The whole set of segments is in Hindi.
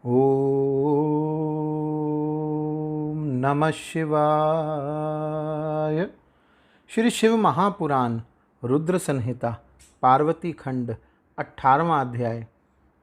ओम नमः शिवाय। श्री शिव महापुराण रुद्र संहिता पार्वती खंड 18वां अध्याय।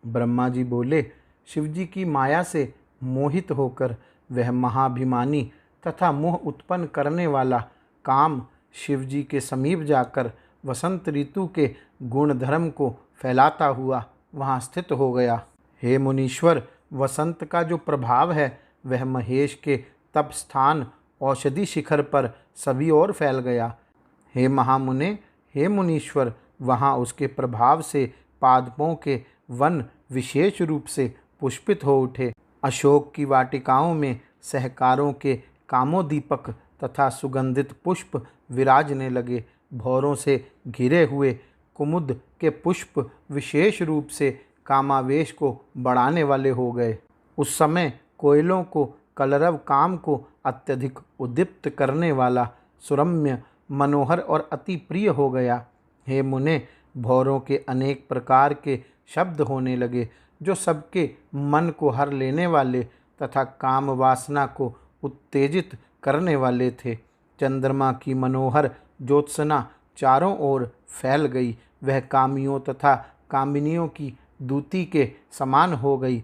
ब्रह्मा जी बोले, शिवजी की माया से मोहित होकर वह महाभिमानी तथा मोह उत्पन्न करने वाला काम शिवजी के समीप जाकर वसंत ऋतु के गुण धर्म को फैलाता हुआ वहाँ स्थित हो गया। हे मुनीश्वर, वसंत का जो प्रभाव है वह महेश के तप स्थान औषधि शिखर पर सभी ओर फैल गया। हे महामुने, हे मुनीश्वर, वहाँ उसके प्रभाव से पादपों के वन विशेष रूप से पुष्पित हो उठे। अशोक की वाटिकाओं में सहकारों के कामोदीपक तथा सुगंधित पुष्प विराजने लगे। भौरों से घिरे हुए कुमुद के पुष्प विशेष रूप से कामावेश को बढ़ाने वाले हो गए। उस समय कोयलों को कलरव काम को अत्यधिक उद्दीप्त करने वाला सुरम्य, मनोहर और अति प्रिय हो गया। हे मुने, भौरों के अनेक प्रकार के शब्द होने लगे जो सबके मन को हर लेने वाले तथा काम वासना को उत्तेजित करने वाले थे। चंद्रमा की मनोहर ज्योत्सना चारों ओर फैल गई। वह कामियों तथा कामिनियों की दूती के समान हो गई।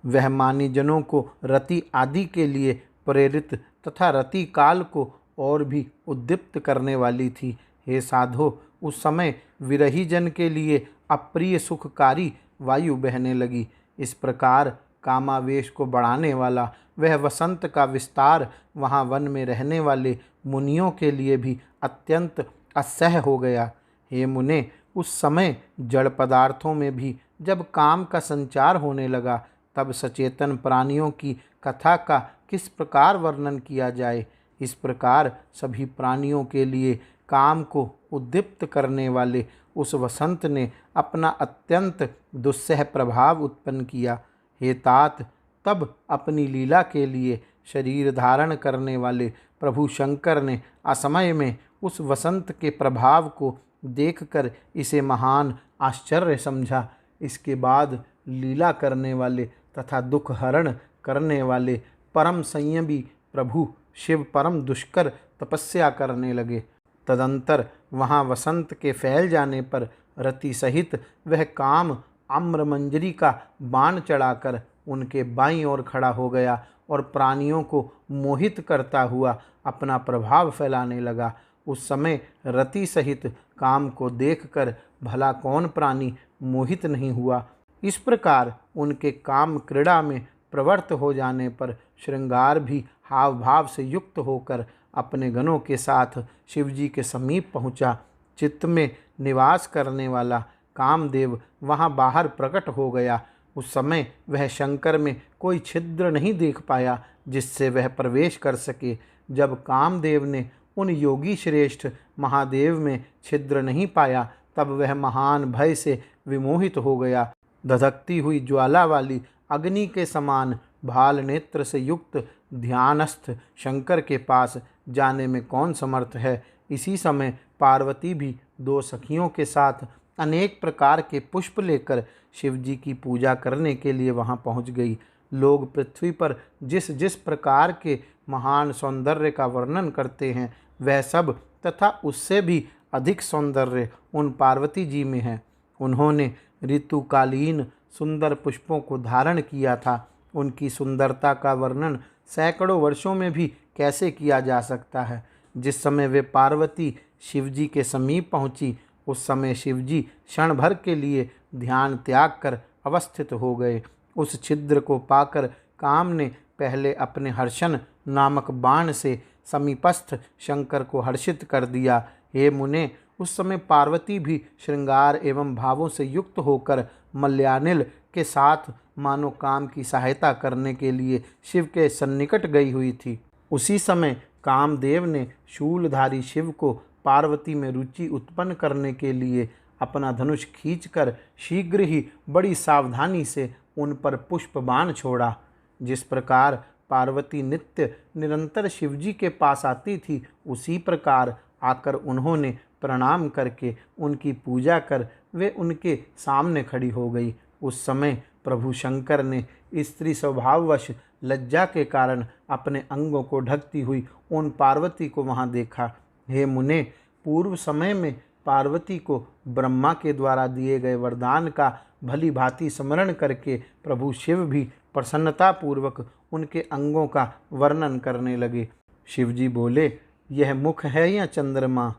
वह मानीजनों को रति आदि के लिए प्रेरित तथा रति काल को और भी उद्दीप्त करने वाली थी। हे साधो, उस समय विरही जन के लिए अप्रिय सुखकारी वायु बहने लगी। इस प्रकार कामावेश को बढ़ाने वाला वह वसंत का विस्तार वहाँ वन में रहने वाले मुनियों के लिए भी अत्यंत असह्य हो गया। हे मुने, उस समय जड़ पदार्थों में भी जब काम का संचार होने लगा, तब सचेतन प्राणियों की कथा का किस प्रकार वर्णन किया जाए। इस प्रकार सभी प्राणियों के लिए काम को उद्दीप्त करने वाले उस वसंत ने अपना अत्यंत दुस्सह प्रभाव उत्पन्न किया। हे तात, तब अपनी लीला के लिए शरीर धारण करने वाले प्रभु शंकर ने असमय में उस वसंत के प्रभाव को देखकर इसे महान आश्चर्य समझा। इसके बाद लीला करने वाले तथा दुख हरण करने वाले परम संयमी प्रभु शिव परम दुष्कर तपस्या करने लगे। तदंतर वहाँ वसंत के फैल जाने पर रति सहित वह काम आम्रमंजरी का बाण चढ़ाकर उनके बाईं ओर खड़ा हो गया और प्राणियों को मोहित करता हुआ अपना प्रभाव फैलाने लगा। उस समय रति सहित काम को देखकर भला कौन प्राणी मोहित नहीं हुआ। इस प्रकार उनके काम क्रीड़ा में प्रवृत्त हो जाने पर श्रृंगार भी हाव भाव से युक्त होकर अपने गणों के साथ शिवजी के समीप पहुँचा। चित्त में निवास करने वाला कामदेव वहाँ बाहर प्रकट हो गया। उस समय वह शंकर में कोई छिद्र नहीं देख पाया जिससे वह प्रवेश कर सके। जब कामदेव ने उन योगी श्रेष्ठ महादेव में छिद्र नहीं पाया, तब वह महान भय से विमोहित हो गया। धधकती हुई ज्वाला वाली अग्नि के समान भाल नेत्र से युक्त ध्यानस्थ शंकर के पास जाने में कौन समर्थ है। इसी समय पार्वती भी दो सखियों के साथ अनेक प्रकार के पुष्प लेकर शिवजी की पूजा करने के लिए वहां पहुंच गई। लोग पृथ्वी पर जिस जिस प्रकार के महान सौंदर्य का वर्णन करते हैं, वह सब तथा उससे भी अधिक सौंदर्य उन पार्वती जी में है। उन्होंने ऋतुकालीन सुंदर पुष्पों को धारण किया था। उनकी सुंदरता का वर्णन सैकड़ों वर्षों में भी कैसे किया जा सकता है। जिस समय वे पार्वती शिवजी के समीप पहुंची, उस समय शिवजी क्षण भर के लिए ध्यान त्याग कर अवस्थित हो गए। उस छिद्र को पाकर काम ने पहले अपने हर्षण नामक बाण से समीपस्थ शंकर को हर्षित कर दिया। हे मुने, उस समय पार्वती भी श्रृंगार एवं भावों से युक्त होकर मल्यानिल के साथ मानो काम की सहायता करने के लिए शिव के सन्निकट गई हुई थी। उसी समय कामदेव ने शूलधारी शिव को पार्वती में रुचि उत्पन्न करने के लिए अपना धनुष खींचकर शीघ्र ही बड़ी सावधानी से उन पर पुष्प बाण छोड़ा। जिस प्रकार पार्वती नित्य निरंतर शिवजी के पास आती थी, उसी प्रकार आकर उन्होंने प्रणाम करके उनकी पूजा कर वे उनके सामने खड़ी हो गई। उस समय प्रभु शंकर ने स्त्री स्वभाववश लज्जा के कारण अपने अंगों को ढकती हुई उन पार्वती को वहाँ देखा। हे मुने, पूर्व समय में पार्वती को ब्रह्मा के द्वारा दिए गए वरदान का भली भांति स्मरण करके प्रभु शिव भी प्रसन्नतापूर्वक उनके अंगों का वर्णन करने लगे। शिव जी बोले, यह मुख है या चंद्रमा,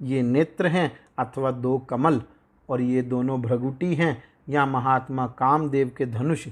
ये नेत्र हैं अथवा दो कमल, और ये दोनों भ्रगुटी हैं या महात्मा कामदेव के धनुष,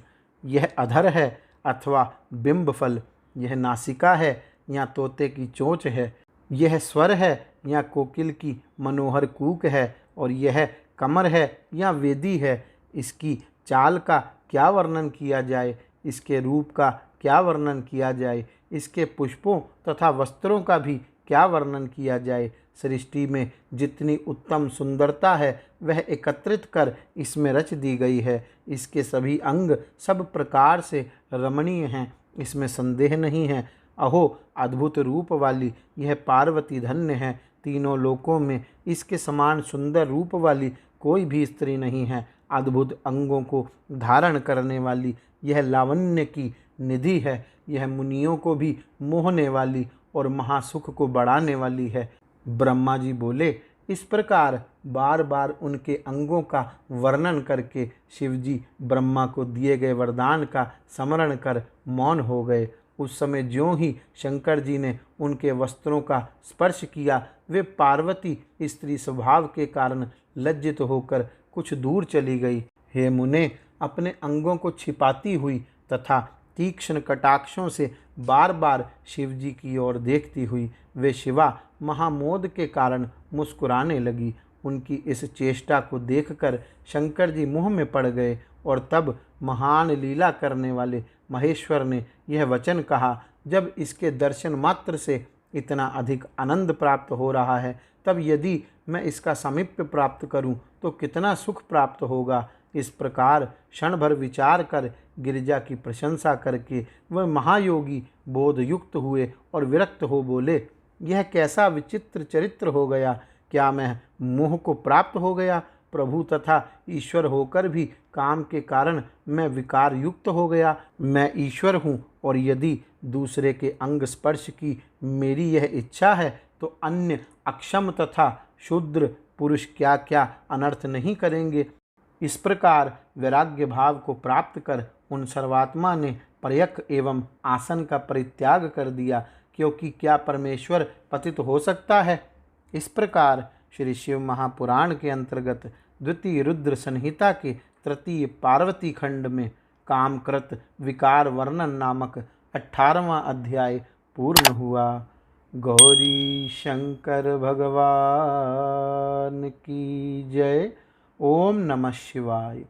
यह अधर है अथवा बिंबफल, यह नासिका है या तोते की चोंच है, यह स्वर है या कोकिल की मनोहर कूक है, और यह कमर है या वेदी है। इसकी चाल का क्या वर्णन किया जाए, इसके रूप का क्या वर्णन किया जाए, इसके पुष्पों तथा वस्त्रों का भी क्या वर्णन किया जाए। सृष्टि में जितनी उत्तम सुंदरता है वह एकत्रित कर इसमें रच दी गई है। इसके सभी अंग सब प्रकार से रमणीय हैं, इसमें संदेह नहीं है। अहो, अद्भुत रूप वाली यह पार्वती धन्य है। तीनों लोकों में इसके समान सुंदर रूप वाली कोई भी स्त्री नहीं है। अद्भुत अंगों को धारण करने वाली यह लावण्य की निधि है। यह मुनियों को भी मोहने वाली और महासुख को बढ़ाने वाली है। ब्रह्मा जी बोले, इस प्रकार बार बार उनके अंगों का वर्णन करके शिव जी ब्रह्मा को दिए गए वरदान का स्मरण कर मौन हो गए। उस समय ज्यों ही शंकर जी ने उनके वस्त्रों का स्पर्श किया, वे पार्वती स्त्री स्वभाव के कारण लज्जित होकर कुछ दूर चली गई। हे मुने, अपने अंगों को छिपाती हुई तथा तीक्ष्ण कटाक्षों से बार बार शिव जी की ओर देखती हुई वे शिवा महामोद के कारण मुस्कुराने लगी। उनकी इस चेष्टा को देखकर शंकर जी मुँह में पड़ गए, और तब महान लीला करने वाले महेश्वर ने यह वचन कहा, जब इसके दर्शन मात्र से इतना अधिक आनंद प्राप्त हो रहा है, तब यदि मैं इसका सामीप्य प्राप्त करूं तो कितना सुख प्राप्त होगा। इस प्रकार क्षण भर विचार कर गिरिजा की प्रशंसा करके वह महायोगी बोधयुक्त हुए और विरक्त हो बोले, यह कैसा विचित्र चरित्र हो गया। क्या मैं मोह को प्राप्त हो गया? प्रभु तथा ईश्वर होकर भी काम के कारण मैं विकार युक्त हो गया। मैं ईश्वर हूँ, और यदि दूसरे के अंग स्पर्श की मेरी यह इच्छा है तो अन्य अक्षम तथा शूद्र पुरुष क्या क्या अनर्थ नहीं करेंगे। इस प्रकार वैराग्य भाव को प्राप्त कर उन सर्वात्मा ने प्रयक एवं आसन का परित्याग कर दिया, क्योंकि क्या परमेश्वर पतित हो सकता है। इस प्रकार श्री शिव महापुराण के अंतर्गत द्वितीय रुद्र संहिता के तृतीय पार्वती खंड में कामकृत विकार वर्णन नामक 18वां अध्याय पूर्ण हुआ। गौरी शंकर भगवान की जय। ओम नमः शिवाय।